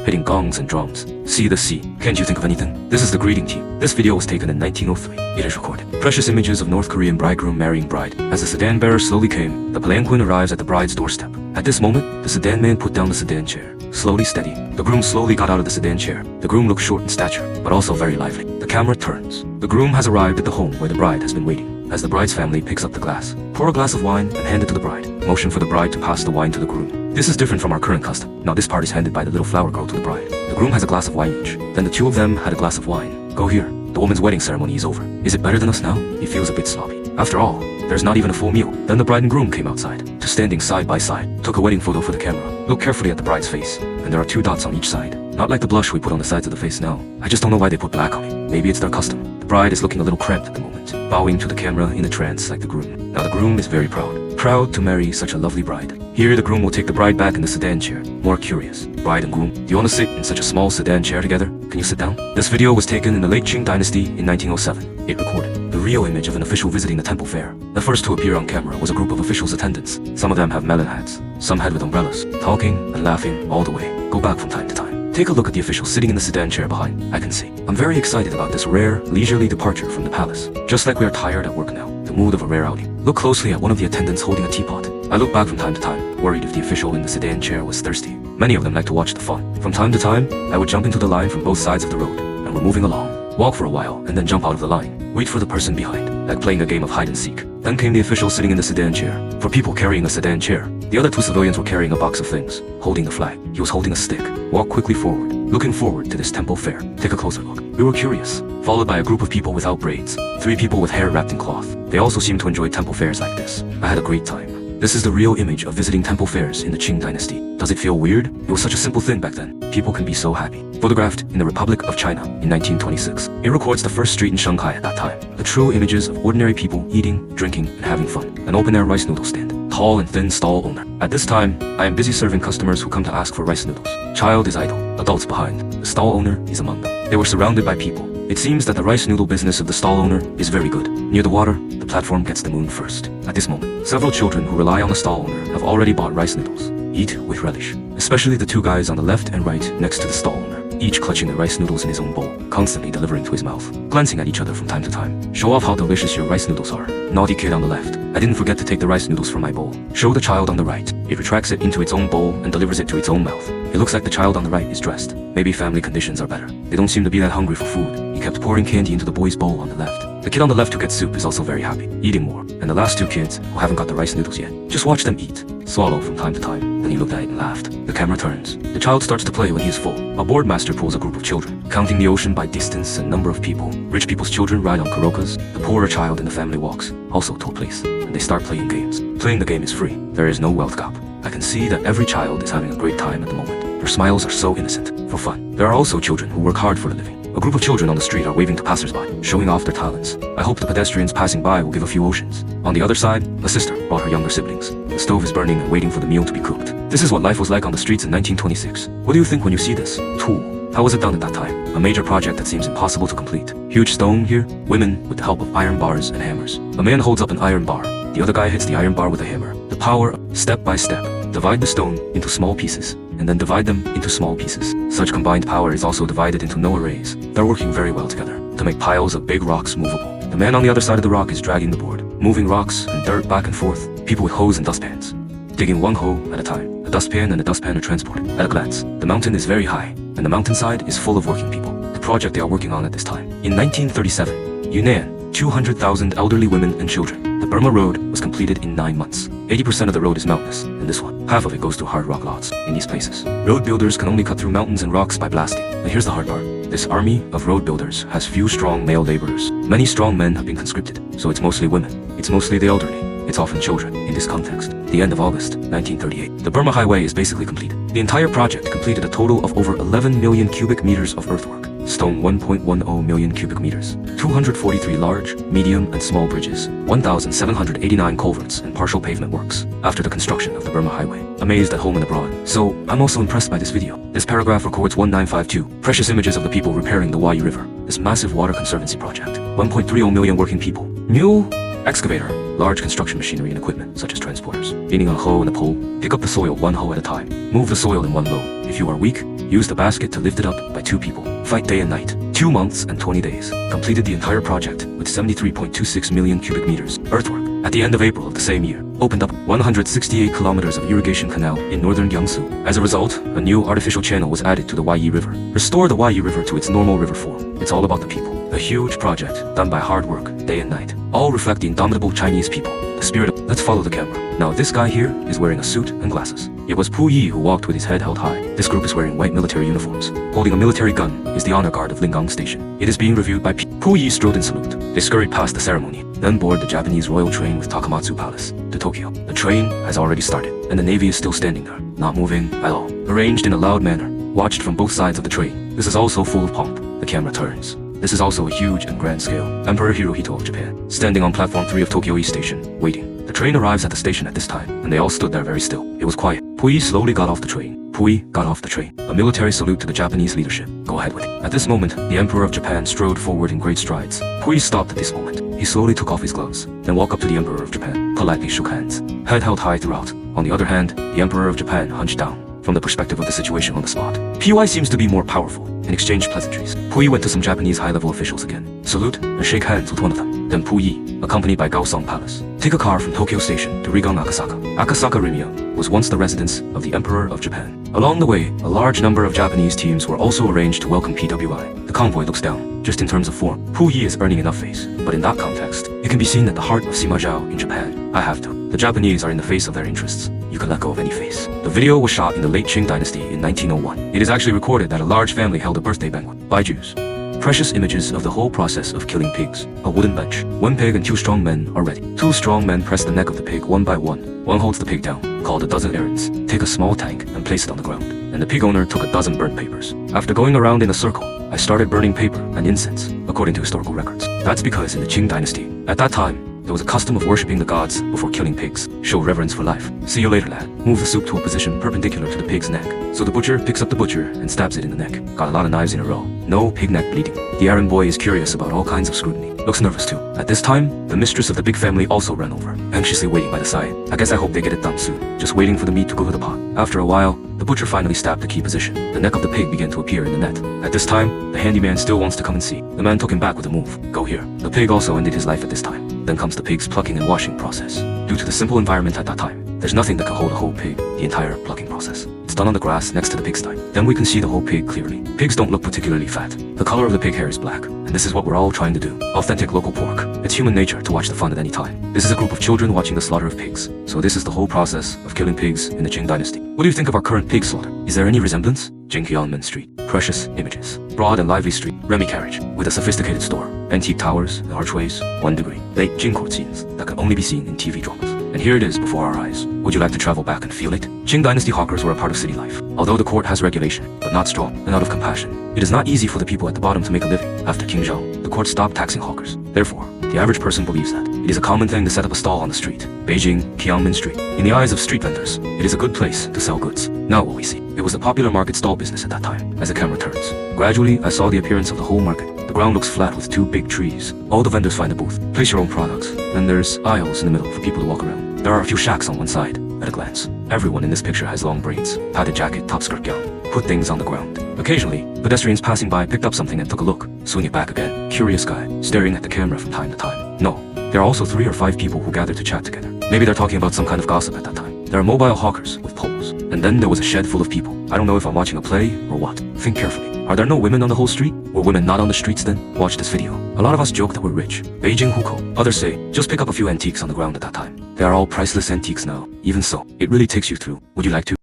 hitting gongs and drums. See the sea. Can't you think of anything? This is the greeting team. This video was taken in 1903. It is recorded. Precious images of North Korean bridegroom marrying bride. As the sedan bearer slowly came, the palanquin arrives at the bride's doorstep. At this moment, the sedan man put down the sedan chair. Slowly steady. The groom slowly got out of the sedan chair. The groom looks short in stature, but also very lively. The camera turns. The groom has arrived at the home where the bride has been waiting. As the bride's family picks up the glass, pour a glass of wine and hand it to the bride. Motion for the bride to pass the wine to the groom. This is different from our current custom. Now this part is handed by the little flower girl to the bride. The groom has a glass of wine each. Then the two of them had a glass of wine. Go here. The woman's wedding ceremony is over. Is it better than us now? He feels a bit sloppy. After all, there's not even a full meal. Then the bride and groom came outside, just standing side by side, took a wedding photo for the camera. Look carefully at the bride's face, and there are 2 dots on each side. Not like the blush we put on the sides of the face now. I just don't know why they put black on it. Maybe it's their custom. The bride is looking a little cramped at the moment, bowing to the camera in a trance like the groom. Now the groom is very proud to marry such a lovely bride. Here the groom will take the bride back in the sedan chair, more curious. Bride and groom, do you want to sit in such a small sedan chair together? Can you sit down? This video was taken in the late Qing dynasty in 1907. It recorded the real image of an official visiting a temple fair. The first to appear on camera was a group of officials' attendants. Some of them have melon hats, some had with umbrellas, talking and laughing all the way. Go back from time to time. Take a look at the official sitting in the sedan chair behind. I can see. I'm very excited about this rare, leisurely departure from the palace. Just like we are tired at work now. The mood of a rare outing. Look closely at one of the attendants holding a teapot. I look back from time to time, worried if the official in the sedan chair was thirsty. Many of them like to watch the fun. From time to time, I would jump into the line from both sides of the road, and we're moving along. Walk for a while, and then jump out of the line. Wait for the person behind, like playing a game of hide and seek. Then came the official sitting in the sedan chair. For people carrying a sedan chair, the other 2 civilians were carrying a box of things, holding the flag. He was holding a stick. Walk quickly forward, looking forward to this temple fair. Take a closer look. We were curious. Followed by a group of people without braids. 3 people with hair wrapped in cloth. They also seem to enjoy temple fairs like this. I had a great time. This is the real image of visiting temple fairs in the Qing dynasty. Does it feel weird? It was such a simple thing back then. People can be so happy. Photographed in the Republic of China in 1926. It records the first street in Shanghai at that time. The true images of ordinary people eating, drinking, and having fun. An open-air rice noodle stand. Tall and thin stall owner. At this time, I am busy serving customers who come to ask for rice noodles. Child is idle. Adults behind. The stall owner is among them. They were surrounded by people. It seems that the rice noodle business of the stall owner is very good. Near the water, the platform gets the moon first. At this moment, several children who rely on the stall owner have already bought rice noodles. Eat with relish. Especially the 2 guys on the left and right next to the stall owner. Each clutching the rice noodles in his own bowl, constantly delivering to his mouth, glancing at each other from time to time. Show off how delicious your rice noodles are. Naughty kid on the left. I didn't forget to take the rice noodles from my bowl. Show the child on the right. It retracts it into its own bowl and delivers it to its own mouth. It looks like the child on the right is dressed. Maybe family conditions are better. They don't seem to be that hungry for food. He kept pouring candy into the boy's bowl on the left. The kid on the left who gets soup is also very happy, eating more. And the last 2 kids who haven't got the rice noodles yet. Just watch them eat. Swallow from time to time. Then he looked at it and laughed. The camera turns. The child starts to play when he is full. A board master pulls a group of children, counting the ocean by distance and number of people. Rich people's children ride on carocas. The poorer child in the family walks, also to a place. And they start playing games. Playing the game is free. There is no wealth gap. I can see that every child is having a great time at the moment. Their smiles are so innocent, for fun. There are also children who work hard for a living. A group of children on the street are waving to passersby, showing off their talents. I hope the pedestrians passing by will give a few oceans. On the other side, a sister brought her younger siblings. The stove is burning and waiting for the meal to be cooked. This is what life was like on the streets in 1926. What do you think when you see this? Tool. How was it done at that time? A major project that seems impossible to complete. Huge stone here, women with the help of iron bars and hammers. A man holds up an iron bar. The other guy hits the iron bar with a hammer. The power, step by step. Divide the stone into small pieces, and then divide them into small pieces. Such combined power is also divided into no arrays. They're working very well together to make piles of big rocks movable. The man on the other side of the rock is dragging the board, moving rocks and dirt back and forth. People with hoes and dustpans, digging one hole at a time. A dustpan and a dustpan are transported. At a glance, the mountain is very high, and the mountainside is full of working people. The project they are working on at this time. In 1937, Yunnan, 200,000 elderly women and children. The Burma Road was completed in 9 months. 80% of the road is mountainous, and this one, half of it goes through hard rock lots. In these places, road builders can only cut through mountains and rocks by blasting. And here's the hard part. This army of road builders has few strong male laborers. Many strong men have been conscripted, so it's mostly women. It's mostly the elderly. It's often children. In this context, the end of August 1938, the Burma Highway is basically completed. The entire project completed a total of over 11 million cubic meters of earthwork. Stone 1.10 million cubic meters, 243 large, medium, and small bridges, 1,789 culverts and partial pavement works, after the construction of the Burma Highway. Amazed at home and abroad. So, I'm also impressed by this video. This paragraph records 1952, precious images of the people repairing the Huayu River, this massive water conservancy project. 1.30 million working people. New Excavator, large construction machinery and equipment such as transporters. Leaning on a hoe and a pole, pick up the soil one hoe at a time. Move the soil in one load. If you are weak, use the basket to lift it up by 2 people. Fight day and night. 2 months and 20 days. Completed the entire project with 73.26 million cubic meters. Earthwork. At the end of April of the same year, opened up 168 kilometers of irrigation canal in northern Jiangsu. As a result, a new artificial channel was added to the Yi River. Restore the Yi River to its normal river form. It's all about the people. A huge project done by hard work, day and night. All reflect the indomitable Chinese people. The spirit of... Let's follow the camera. Now this guy here is wearing a suit and glasses. It was Pu Yi who walked with his head held high. This group is wearing white military uniforms. Holding a military gun is the honor guard of Lingang Station. It is being reviewed by Pu Yi strode in salute. They scurried past the ceremony, then board the Japanese royal train with Takamatsu Palace to Tokyo. The train has already started, and the navy is still standing there, not moving at all. Arranged in a loud manner, watched from both sides of the train. This is also full of pomp. The camera turns. This is also a huge and grand scale. Emperor Hirohito of Japan, standing on platform 3 of Tokyo East Station, waiting. The train arrives at the station at this time, and they all stood there very still. It was quiet. Pui slowly got off the train. Pui got off the train. A military salute to the Japanese leadership. Go ahead with it. At this moment, the Emperor of Japan strode forward in great strides. Pui stopped at this moment. He slowly took off his gloves, then walked up to the Emperor of Japan, politely shook hands. Head held high throughout. On the other hand, the Emperor of Japan hunched down. From the perspective of the situation on the spot, Pui seems to be more powerful and exchanged pleasantries. Pui went to some Japanese high-level officials again, salute and shake hands with one of them. Then Pui, accompanied by Gaosong Palace, take a car from Tokyo Station to Rigang Akasaka. Akasaka Rimyo was once the residence of the Emperor of Japan. Along the way, a large number of Japanese teams were also arranged to welcome PWI. The convoy looks down, just in terms of form. Pui is earning enough face, but in that context, it can be seen at the heart of Sima Zhao in Japan. I have to. The Japanese are in the face of their interests. You can let go of any face. The video was shot in the late Qing dynasty in 1901. It is actually recorded that a large family held a birthday banquet by Jews. Precious images of the whole process of killing pigs. A wooden bench. 1 pig and 2 strong men are ready. 2 strong men press the neck of the pig one by one. One holds the pig down, called a dozen errands. Take a small tank and place it on the ground. And the pig owner took a dozen burnt papers. After going around in a circle, I started burning paper and incense, according to historical records. That's because in the Qing dynasty, at that time, there was a custom of worshipping the gods before killing pigs. Show reverence for life. See you later, lad. Move the soup to a position perpendicular to the pig's neck. So the butcher picks up the butcher and stabs it in the neck. Got a lot of knives in a row. No pig neck bleeding. The errand boy is curious about all kinds of scrutiny. Looks nervous too. At this time, the mistress of the big family also ran over, anxiously waiting by the side. I guess I hope they get it done soon. Just waiting for the meat to go to the pot. After a while, the butcher finally stabbed the key position. The neck of the pig began to appear in the net. At this time, the handyman still wants to come and see. The man took him back with a move. Go here. The pig also ended his life at this time. Then comes the pig's plucking and washing process. Due to the simple environment at that time, there's nothing that can hold a whole pig, the entire plucking process. It's done on the grass next to the pigsty. Then we can see the whole pig clearly. Pigs don't look particularly fat. The color of the pig hair is black. And this is what we're all trying to do. Authentic local pork. It's human nature to watch the fun at any time. This is a group of children watching the slaughter of pigs. So this is the whole process of killing pigs in the Qing dynasty. What do you think of our current pig slaughter? Is there any resemblance? Jingqianmen Street. Precious images. Broad and lively street. Remy carriage. With a sophisticated store. Antique towers, the archways, 1 degree. Late Qing court scenes that can only be seen in TV dramas. And here it is before our eyes. Would you like to travel back and feel it? Qing dynasty hawkers were a part of city life. Although the court has regulation, but not strong and out of compassion, it is not easy for the people at the bottom to make a living. After King Zhao, the court stopped taxing hawkers. Therefore, the average person believes that it is a common thing to set up a stall on the street. Beijing, Qianmen Street. In the eyes of street vendors, it is a good place to sell goods. Now what we see. It was a popular market stall business at that time. As the camera turns, gradually I saw the appearance of the whole market. The ground looks flat with 2 big trees. All the vendors find a booth. Place your own products. Then there's aisles in the middle for people to walk around. There are a few shacks on one side. At a glance, everyone in this picture has long braids, padded jacket, top skirt gown. Put things on the ground. Occasionally, pedestrians passing by picked up something and took a look, swing it back again. Curious guy, staring at the camera from time to time. No, there are also 3 or 5 people who gathered to chat together. Maybe they're talking about some kind of gossip at that time. There are mobile hawkers with poles. And then there was a shed full of people. I don't know if I'm watching a play or what. Think carefully. Are there no women on the whole street? Were women not on the streets then? Watch this video. A lot of us joke that we're rich. Beijing hukou. Others say, just pick up a few antiques on the ground at that time. They are all priceless antiques now. Even so, it really takes you through. Would you like to?